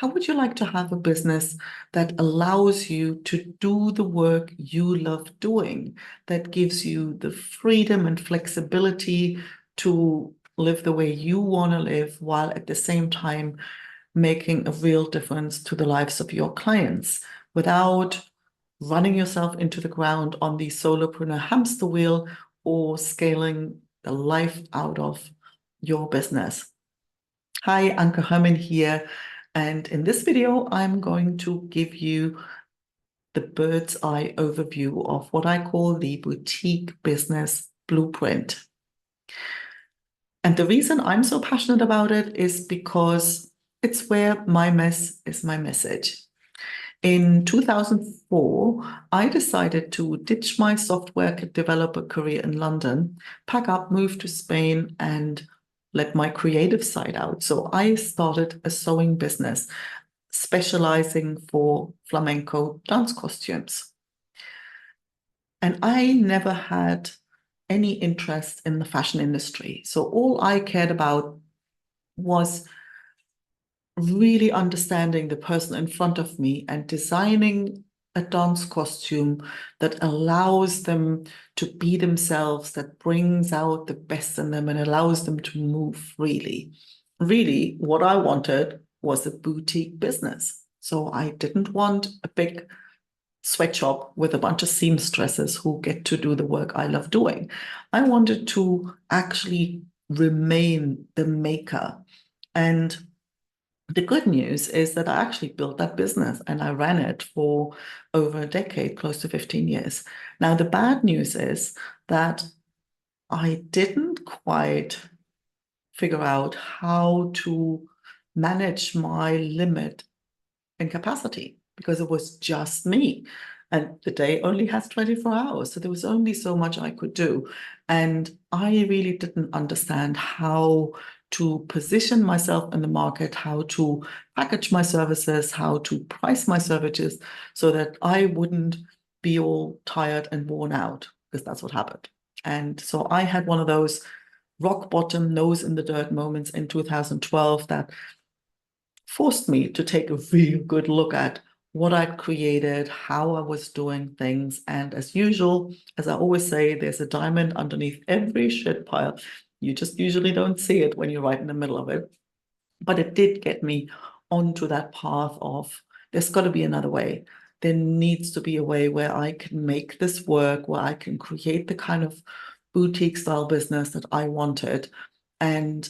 How would you like to have a business that allows you to do the work you love doing, that gives you the freedom and flexibility to live the way you want to live, while at the same time making a real difference to the lives of your clients without running yourself into the ground on the solopreneur hamster wheel or scaling the life out of your business? Hi, Anke Herrmann here. And in this video, I'm going to give you the bird's eye overview of what I call the boutique business blueprint. And the reason I'm so passionate about it is because it's where my mess is my message. In 2004, I decided to ditch my software developer career in London, pack up, move to Spain, and let my creative side out. So I started a sewing business specializing for flamenco dance costumes. And I never had any interest in the fashion industry. So all I cared about was really understanding the person in front of me and designing a dance costume that allows them to be themselves, that brings out the best in them and allows them to move freely. Really, what I wanted was a boutique business. So I didn't want a big sweatshop with a bunch of seamstresses who get to do the work I love doing. I wanted to actually remain the maker. And the good news is that I actually built that business and I ran it for over a decade, close to 15 years. Now, the bad news is that I didn't quite figure out how to manage my limit in capacity because it was just me. And the day only has 24 hours. So there was only so much I could do. And I really didn't understand how to position myself in the market, how to package my services, how to price my services so that I wouldn't be all tired and worn out, because that's what happened. And so I had one of those rock bottom, nose in the dirt moments in 2012 that forced me to take a real good look at what I'd created, how I was doing things. And as usual, as I always say, there's a diamond underneath every shit pile. You just usually don't see it when you're right in the middle of it. But it did get me onto that path of there's got to be another way. There needs to be a way where I can make this work, where I can create the kind of boutique style business that I wanted. And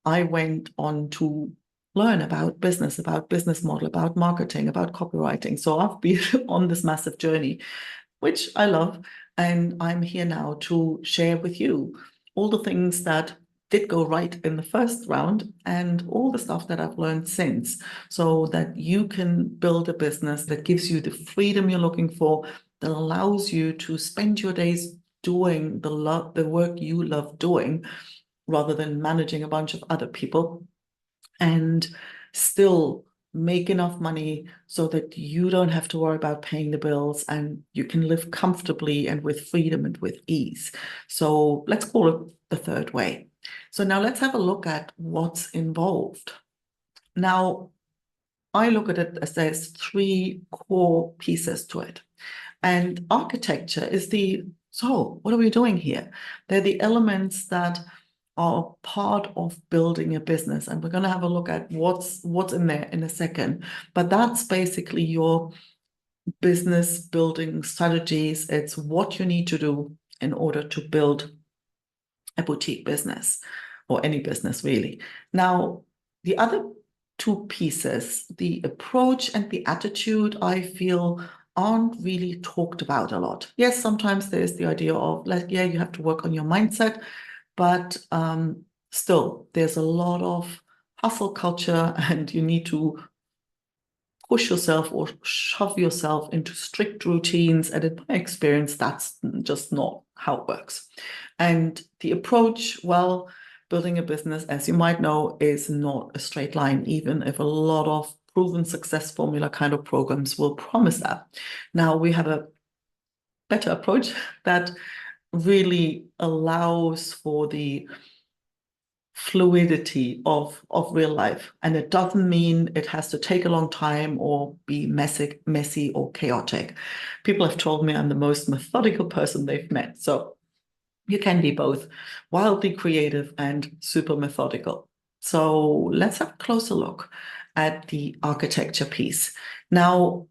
I went on to learn about business model, about marketing, about copywriting. So I've been on this massive journey, which I love. And I'm here now to share with you all the things that did go right in the first round and all the stuff that I've learned since, so that you can build a business that gives you the freedom you're looking for, that allows you to spend your days doing the work you love doing, rather than managing a bunch of other people, and still make enough money so that you don't have to worry about paying the bills and you can live comfortably and with freedom and with ease. So let's call it the third way. So now let's have a look at what's involved. Now, I look at it as there's three core pieces to it. And architecture is so what are we doing here? They're the elements that are part of building a business. And we're going to have a look at what's in there in a second. But that's basically your business building strategies. It's what you need to do in order to build a boutique business, or any business really. Now, the other two pieces, the approach and the attitude, I feel aren't really talked about a lot. Yes, sometimes there's the idea of you have to work on your mindset, but still, there's a lot of hustle culture and you need to push yourself or shove yourself into strict routines. And in my experience, that's just not how it works. And the approach, well, building a business, as you might know, is not a straight line, even if a lot of proven success formula kind of programs will promise that. Now we have a better approach that really allows for the fluidity of real life. And it doesn't mean it has to take a long time or be messy or chaotic. People have told me I'm the most methodical person they've met. So you can be both wildly creative and super methodical. So let's have a closer look at the architecture piece. Now,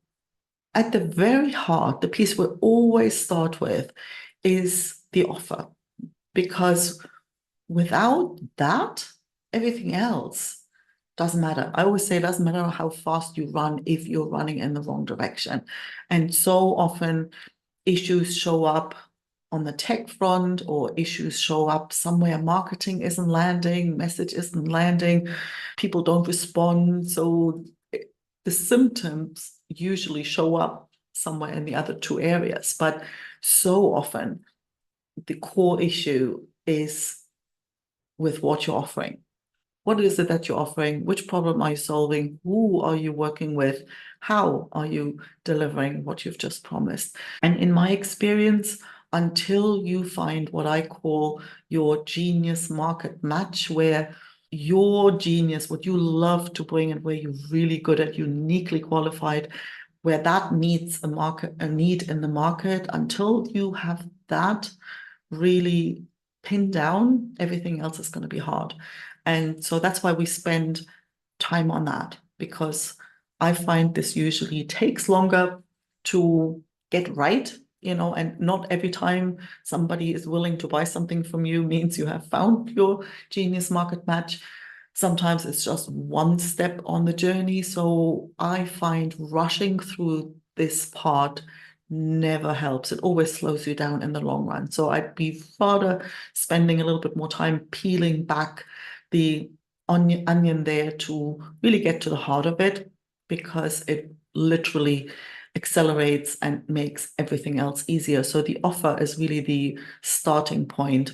at the very heart, the piece we always start with is the offer, because without that, everything else doesn't matter. I always say it doesn't matter how fast you run if you're running in the wrong direction. And so often issues show up on the tech front, or issues show up somewhere marketing isn't landing, message isn't landing, people don't respond. So the symptoms usually show up somewhere in the other two areas. But so often the core issue is with what you're offering. What is it that you're offering? Which problem are you solving? Who are you working with? How are you delivering what you've just promised? And in my experience, until you find what I call your genius market match, where your genius, what you love to bring and where you're really good at, uniquely qualified, where that meets a need in the market, until you have that really pinned down, everything else is going to be hard. And so that's why we spend time on that, because I find this usually takes longer to get right, and not every time somebody is willing to buy something from you means you have found your genius market match. Sometimes it's just one step on the journey. So I find rushing through this part never helps. It always slows you down in the long run. So I'd be rather spending a little bit more time peeling back the onion there to really get to the heart of it, because it literally accelerates and makes everything else easier. So the offer is really the starting point.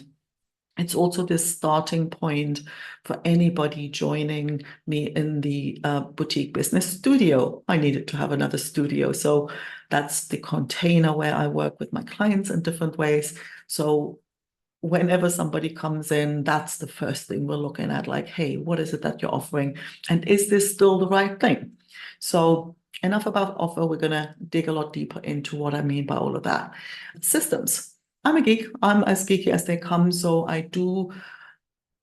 It's also the starting point for anybody joining me in the boutique business studio. I needed to have another studio. So that's the container where I work with my clients in different ways. So whenever somebody comes in, that's the first thing we're looking at, like, hey, what is it that you're offering? And is this still the right thing? So enough about offer. We're going to dig a lot deeper into what I mean by all of that. Systems. I'm a geek. I'm as geeky as they come. So I do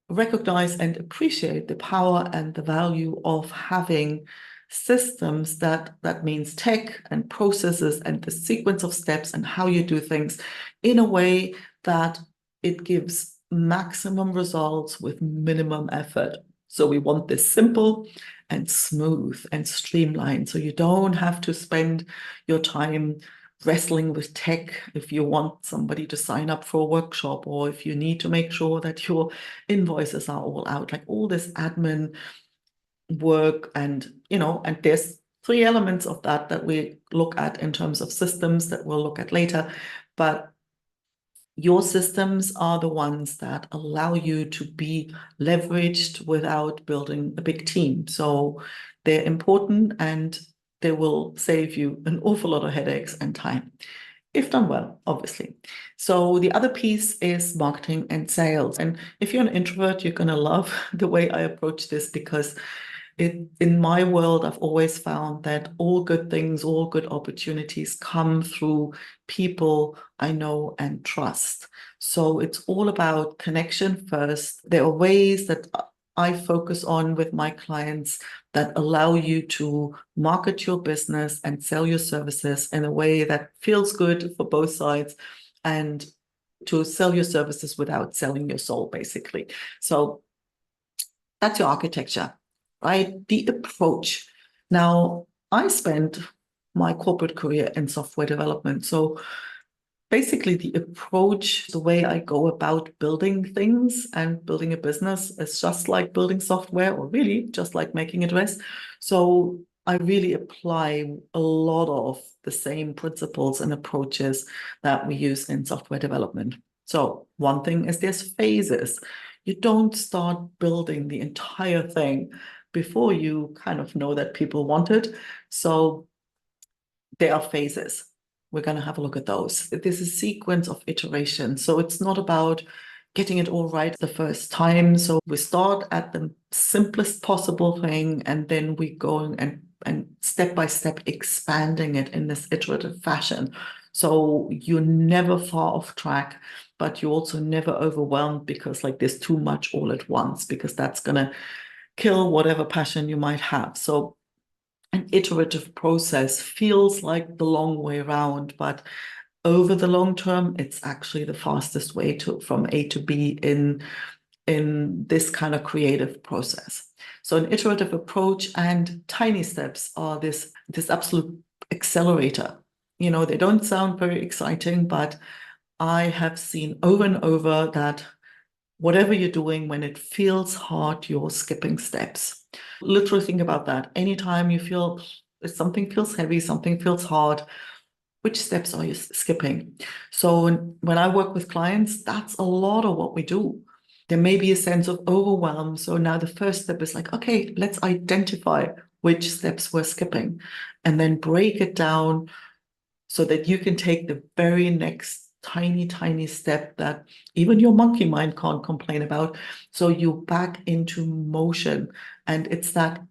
recognize and appreciate the power and the value of having systems that means tech and processes and the sequence of steps and how you do things in a way that it gives maximum results with minimum effort. So we want this simple and smooth and streamlined, so you don't have to spend your time wrestling with tech if you want somebody to sign up for a workshop, or if you need to make sure that your invoices are all out, like all this admin work. And and there's three elements of that we look at in terms of systems that we'll look at later. But your systems are the ones that allow you to be leveraged without building a big team. So they're important, and they will save you an awful lot of headaches and time, if done well, obviously. So the other piece is marketing and sales. And if you're an introvert, you're going to love the way I approach this, because in my world, I've always found that all good things, all good opportunities come through people I know and trust. So it's all about connection first. There are ways that I focus on with my clients that allow you to market your business and sell your services in a way that feels good for both sides, and to sell your services without selling your soul, basically. So that's your architecture, right? The approach. Now, I spent my corporate career in software development. So basically, the approach, the way I go about building things and building a business is just like building software, or really just like making a dress. So I really apply a lot of the same principles and approaches that we use in software development. So one thing is there's phases. You don't start building the entire thing before you kind of know that people want it. So there are phases. We're going to have a look at those. There's a sequence of iterations. So it's not about getting it all right the first time. So we start at the simplest possible thing, and then we go and step by step expanding it in this iterative fashion. So you're never far off track, but you're also never overwhelmed because like there's too much all at once, because that's gonna kill whatever passion you might have. So an iterative process feels like the long way around, but over the long term, it's actually the fastest way to from A to B in this kind of creative process. So an iterative approach and tiny steps are this absolute accelerator. You know, they don't sound very exciting, but I have seen over and over that whatever you're doing, when it feels hard, you're skipping steps. Literally think about that. Anytime you feel something feels heavy, something feels hard, which steps are you skipping? So when I work with clients, that's a lot of what we do. There may be a sense of overwhelm. So now the first step is like, okay, let's identify which steps we're skipping and then break it down so that you can take the very next tiny step that even your monkey mind can't complain about. So you're back into motion, and it's that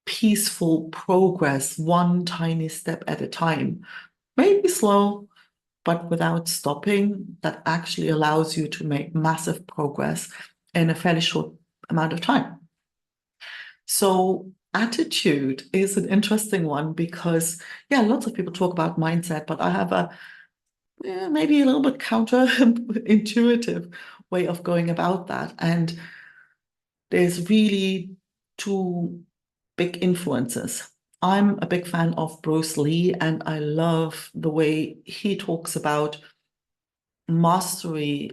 peaceful progress, one tiny step at a time, maybe slow, but without stopping, that actually allows you to make massive progress in a fairly short amount of time. So attitude is an interesting one because, yeah, lots of people talk about mindset, but I have a maybe a little bit counterintuitive way of going about that. And there's really two big influences. I'm a big fan of Bruce Lee, and I love the way he talks about mastery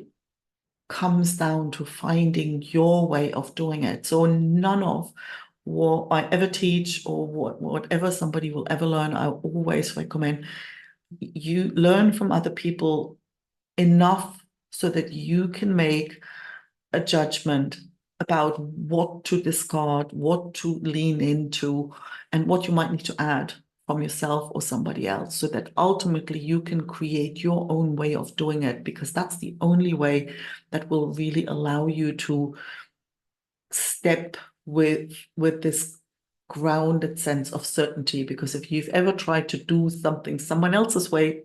comes down to finding your way of doing it. So none of what I ever teach or whatever somebody will ever learn, I always recommend you learn from other people enough so that you can make a judgment about what to discard, what to lean into, and what you might need to add from yourself or somebody else, so that ultimately you can create your own way of doing it, because that's the only way that will really allow you to step with this grounded sense of certainty. Because if you've ever tried to do something someone else's way,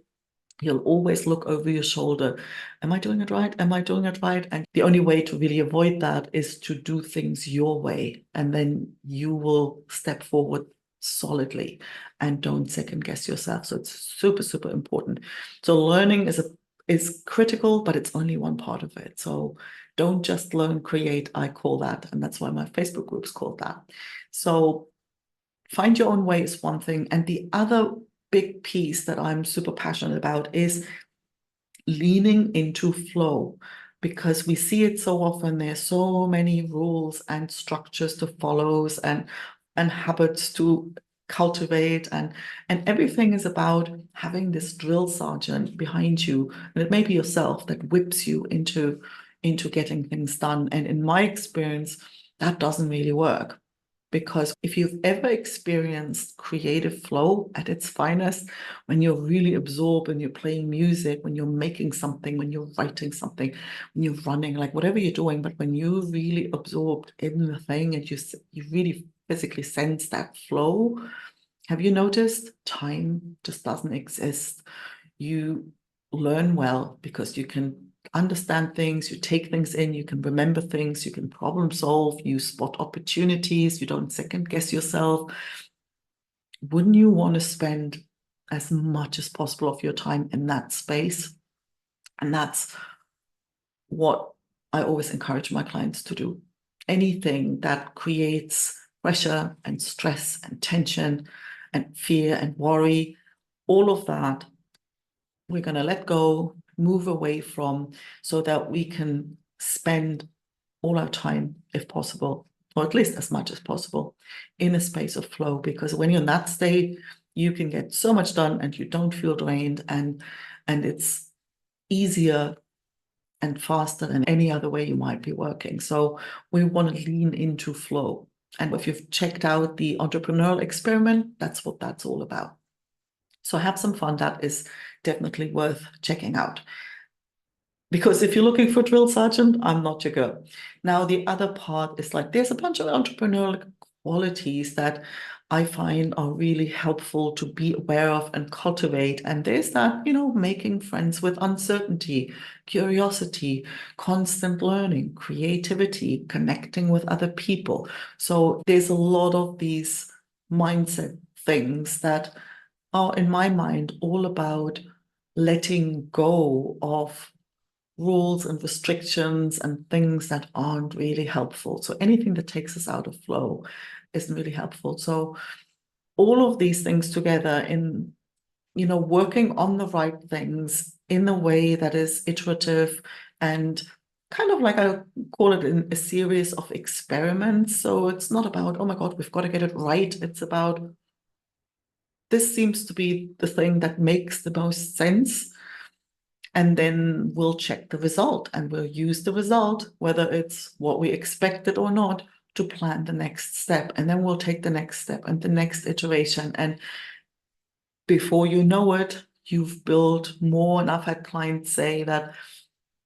you'll always look over your shoulder. Am I doing it right? Am I doing it right? And the only way to really avoid that is to do things your way. And then you will step forward solidly and don't second guess yourself. So it's super important. So learning is critical, but it's only one part of it. So don't just learn, create, I call that. And that's why my Facebook group's called that. So find your own way is one thing. And the other big piece that I'm super passionate about is leaning into flow, because we see it so often. There's so many rules and structures to follow and habits to cultivate, and everything is about having this drill sergeant behind you, and it may be yourself that whips you into getting things done. And in my experience, that doesn't really work. Because if you've ever experienced creative flow at its finest, when you're really absorbed and you're playing music, when you're making something, when you're writing something, when you're running, like whatever you're doing, but when you're really absorbed in the thing and you really physically sense that flow, have you noticed time just doesn't exist? You learn well because you can understand things, you take things in, you can remember things, you can problem solve, you spot opportunities, you don't second guess yourself. Wouldn't you want to spend as much as possible of your time in that space? And that's what I always encourage my clients to do. Anything that creates pressure and stress and tension and fear and worry, all of that, we're going to let go, move away from, so that we can spend all our time, if possible, or at least as much as possible, in a space of flow. Because when you're in that state, you can get so much done and you don't feel drained, and it's easier and faster than any other way you might be working. So we want to lean into flow. And if you've checked out the entrepreneurial experiment, that's what that's all about. So have some fun. That is definitely worth checking out. Because if you're looking for drill sergeant, I'm not your girl. Now, the other part is like there's a bunch of entrepreneurial qualities that I find are really helpful to be aware of and cultivate. And there's that, making friends with uncertainty, curiosity, constant learning, creativity, connecting with other people. So there's a lot of these mindset things that are, in my mind, all about letting go of rules and restrictions and things that aren't really helpful. So anything that takes us out of flow isn't really helpful. So all of these things together in, working on the right things in a way that is iterative and kind of like I call it a series of experiments. So it's not about, oh my God, we've got to get it right. It's about this seems to be the thing that makes the most sense. And then we'll check the result and we'll use the result, whether it's what we expected or not, to plan the next step. And then we'll take the next step and the next iteration. And before you know it, you've built more. And I've had clients say that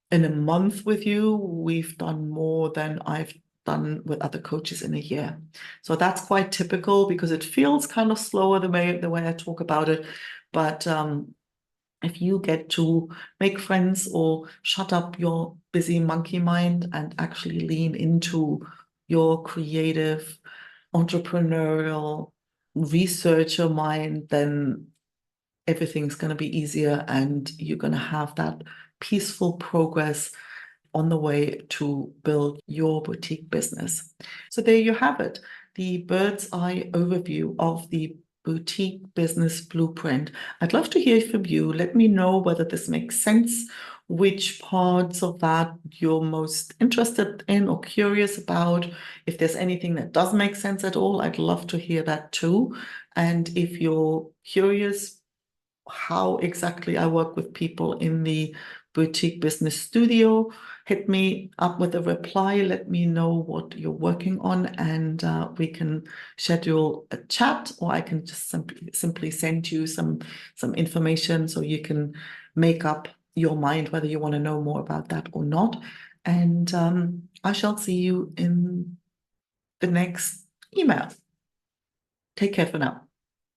in a month with you, we've done more than I've done with other coaches in a year. So that's quite typical because it feels kind of slower the way I talk about it. But if you get to make friends or shut up your busy monkey mind and actually lean into your creative, entrepreneurial, researcher mind, then everything's going to be easier and you're going to have that peaceful progress on the way to build your boutique business. So there you have it, the bird's eye overview of the boutique business blueprint. I'd love to hear from you. Let me know whether this makes sense, which parts of that you're most interested in or curious about. If there's anything that does make sense at all, I'd love to hear that too. And if you're curious how exactly I work with people in the boutique business studio, hit me up with a reply. Let me know what you're working on, and we can schedule a chat, or I can just simply send you some information so you can make up your mind whether you want to know more about that or not. And I shall see you in the next email. Take care for now.